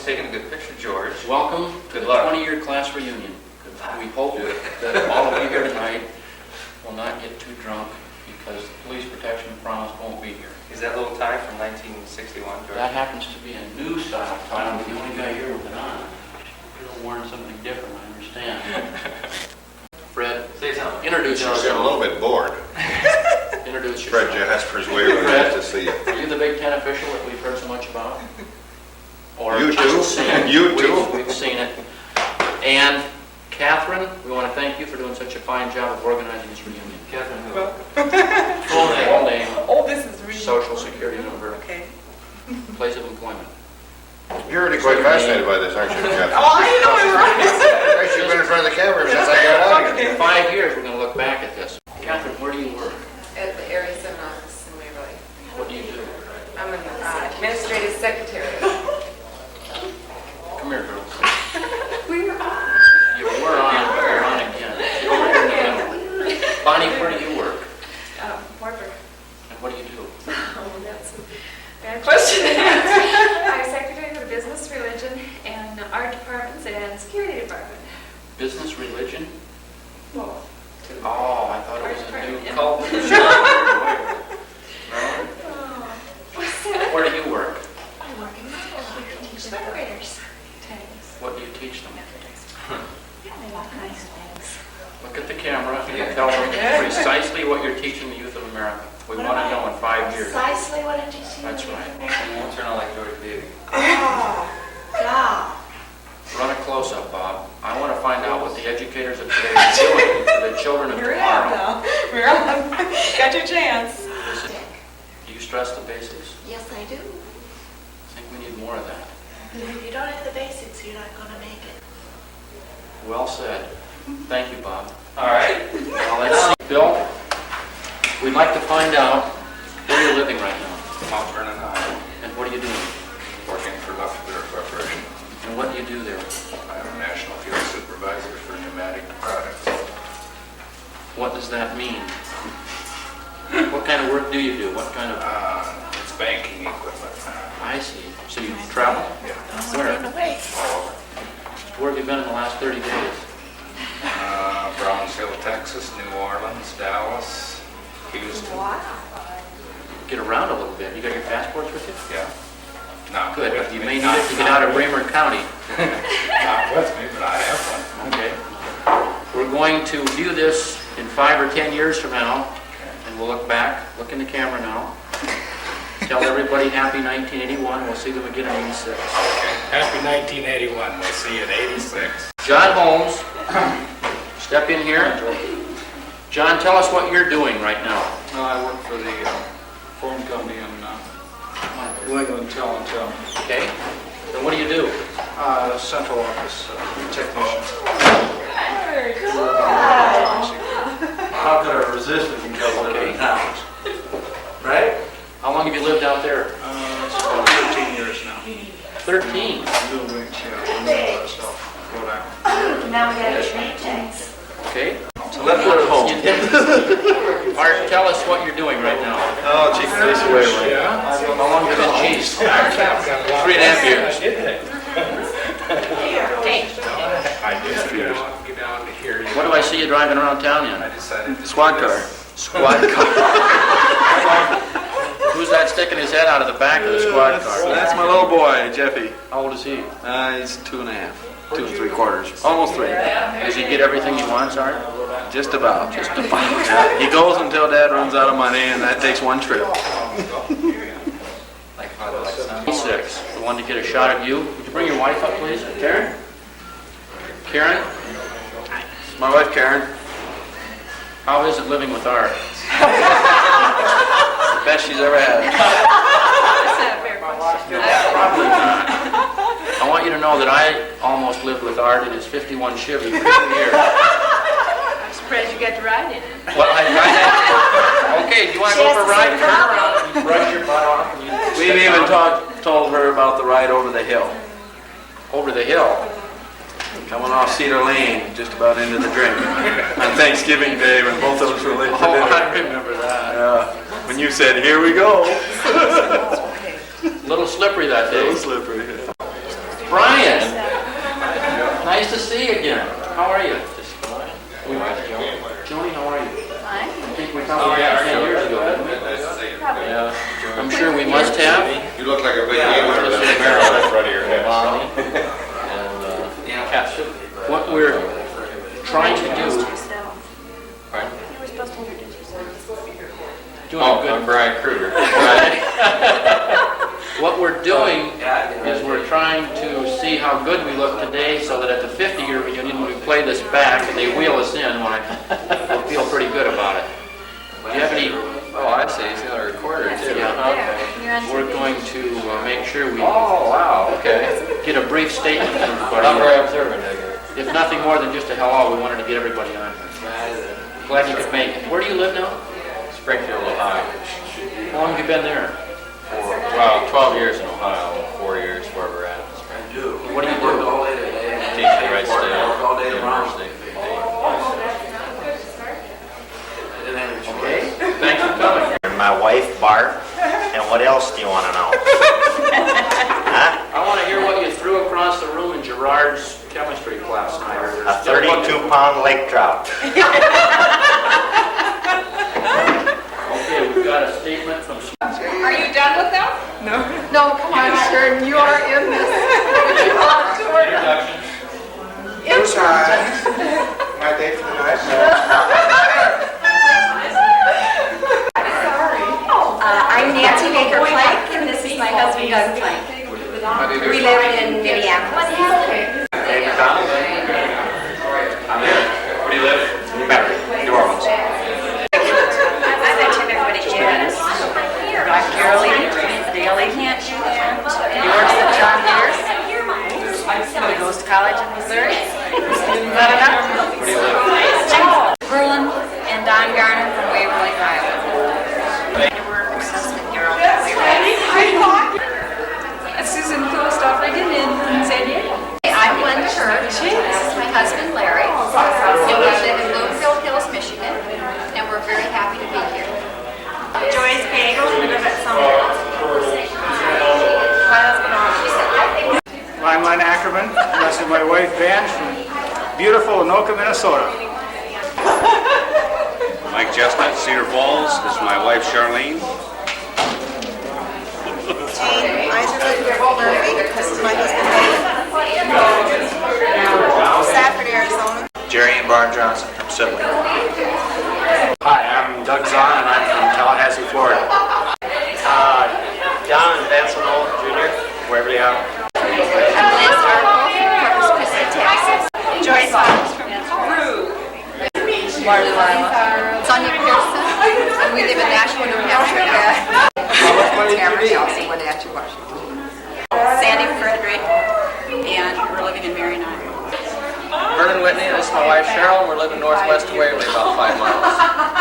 just taking a good picture, George. Welcome to the 20-year class reunion. We hope that all of you here tonight will not get too drunk because the police protection promise won't be here. Is that little tie from 1961, George? That happens to be a new style tie. I'm the only guy here with it on. You're wearing something different, I understand. Fred, say something. Introduce yourself. I'm a little bit bored. Introduce yourself. Fred Jasper's Waverly. Nice to see you. Are you the Big Ten official that we've heard so much about? Or You just too. seen? You too. We've seen it. And Catherine, we want to thank you for doing such a fine job of organizing this reunion. Catherine who? Full name. Oh, this is really Social security number. Okay. Place of employment. You're really quite fascinated by this, aren't you, Catherine? Oh, I know, right? You've been in front of the camera since I got out here. In 5 years, we're going to look back at this. Catherine, where do you work? At the Area 7 office in Waverly. What do you do? I'm an administrative secretary. Come here, girls. We were on. You were on. You're on again. Get over here in the middle. Bonnie, where do you work? Warburg. And what do you do? Oh, that's a bad question. I'm secretary for the business, religion, and art departments and security department. Business, religion? Well, Oh, I thought it was a new Yeah. cult. Where do you work? I work in the teach third graders tennis. What do you teach them? All kinds of things. Look at the camera and tell them precisely what you're teaching the youth of America. We want to know in 5 years. Precisely what I'm teaching. That's right. You won't turn out like George Baby. Oh, God. Run a close-up, Bob. I want to find out what the educators of today are doing for the children of You're out tomorrow. now. We're on. Got your chance. Listen, do you stress the basics? Yes, I do. I think we need more of that. If you don't have the basics, you're not going to make it. Well said. Thank you, Bob. All right. Now let's see. Bill, we'd like to find out where you're living right now. Mount Vernon High, And what are you doing? working for Lefferer Corporation. And what do you do there? I'm a national field supervisor for pneumatic products. What does that mean? What kind of work do you do? What kind of... It's banking equipment. I see. So you travel? Yeah, Where? all over. Where have you been in the last 30 days? Brownsville, Texas, New Orleans, Dallas, Houston. Wow. Get around a little bit. You got your passports with you? Yeah. Not Good. with You me. may need it to get out of Raymer County. Not with me, but I have one. Okay. We're going to view this in 5 or 10 years from now, and we'll look back, look in the camera now, tell everybody happy 1981. We'll see them again in 86. Okay. Happy 1981. We'll see you in 86. John Holmes, step in here. John, tell us what you're doing right now. Well, I work for the phone company in New England, Tellantell. Okay. And what do you do? Central office technician. How could I resist it because of Okay. the towns? Right? How long have you lived out there? It's about 13 years now. 13. New Wings, yeah, South Rhode Island. Now we got to trade checks. Okay. Let's go to home. Art, tell us what you're doing right now. Oh, chief police away. Yeah. How long have you been chief? 3.5 years. I just get down to here. What do I see you driving around town I in? decided to Squad do car. this. Squad car. Who's that sticking his head out of the back of the squad car? That's my little boy, Jeffy. How old is he? He's 2.5, 2 3/4, almost 3. Does he get everything he wants, Art? Just about. Yeah, he goes until Dad runs out of money, and that takes one trip. Like father, like son. 6. We wanted to get a shot of you. Would you bring your wife up, please? Karen? Karen? It's my wife, Karen. How is it living with Art? The best she's ever had. That's not a fair question. Probably not. I want you to know that I almost lived with Art in his 51 Chevy for 2 years. I'm surprised you got to ride in it. Well, I had... Okay, do you want to go for a ride? Turn around. You brush your butt off. And you We've step even down. told her about the ride over the hill. Over the hill. Coming off Cedar Lane, just about into the drink. On Thanksgiving Day, when both of us were late for Oh, dinner. I remember that. When you said, "Here we go." A little slippery that A little day. slippery. Brian, nice to see you again. How are you? Just fine. Joni, how are you? Fine. I think we probably met 10 years ago, didn't we? Yeah, I'm sure we must have. You look like a big gamer with a barrel in front of your head. What we're trying to do, You were supposed to introduce yourself. doing a good. I'm Brian Kruger. What we're doing is we're trying to see how good we look today so that at the 50-year reunion, when we play this back and they wheel us in, we'll feel pretty good about it. Do you have any? Oh, I see. He's got a recorder too. Yeah. We're going to make sure we Oh, wow. Okay. get a brief statement from everybody. I'm very observant, I guess. If nothing more than just a hello, we wanted to get everybody on. Glad you could make it. Where do you live now? Springfield, Ohio. How long have you been there? Well, 12 years in Ohio, 4 years where we're at. What do you do? Teaching right state university. Okay, thanks for coming. My wife, Bart, and what else do you want to know? Huh? I want to hear what you threw across the room in Gerard's chemistry class tonight. A 32-pound lake trout. Okay, we've got a statement from... Are you done with them? No, come on, Sharon, you are in this. Introductions. My day for the night. I'm Nancy Baker Plank, and this is my husband Doug Plank. We live in Minneapolis. Hey, McDonald. I'm here. Where do you live? New Orleans. I mentioned everybody is. I'm Caroline Daly. He works at John Deere's. He goes to college in Missouri. Student enough. Where do you live? Berlin and Don Garner from Waverly, Iowa. We're assistant Harold from Waverly. Susan Klostoffrigan in San Diego. I'm Linda Church. This is my husband Larry. And we live in Louisville Hills, Michigan, and we're very happy to be here. Joyce Bagel, we live at Summer. My husband Ron. I'm Len Ackerman. This is my wife, Van, from beautiful Anoka, Minnesota. Mike Chestnut, Cedar Falls. This is my wife, Charlene. Jane Eiserman, Murphy. This is my husband Dave. Safford, Arizona. Jerry and Barn Johnson from Sibley. Hi, I'm Doug Zahn, and I'm from Tallahassee, Florida. John and Vincent Old Jr., wherever they are. I'm Liz Arco from Corpus Christi, Texas. Joyce Fox from Waterloo, Iowa. Sonia Pearson, and we live in Nashua, New Hampshire now. Cameron Chelsea, Wenatchee, Washington. Sandy Frederick, and we're living in Marion, Iowa. Vernon Whitney, this is my wife Cheryl, and we're living northwest of Waverly, about 5 miles.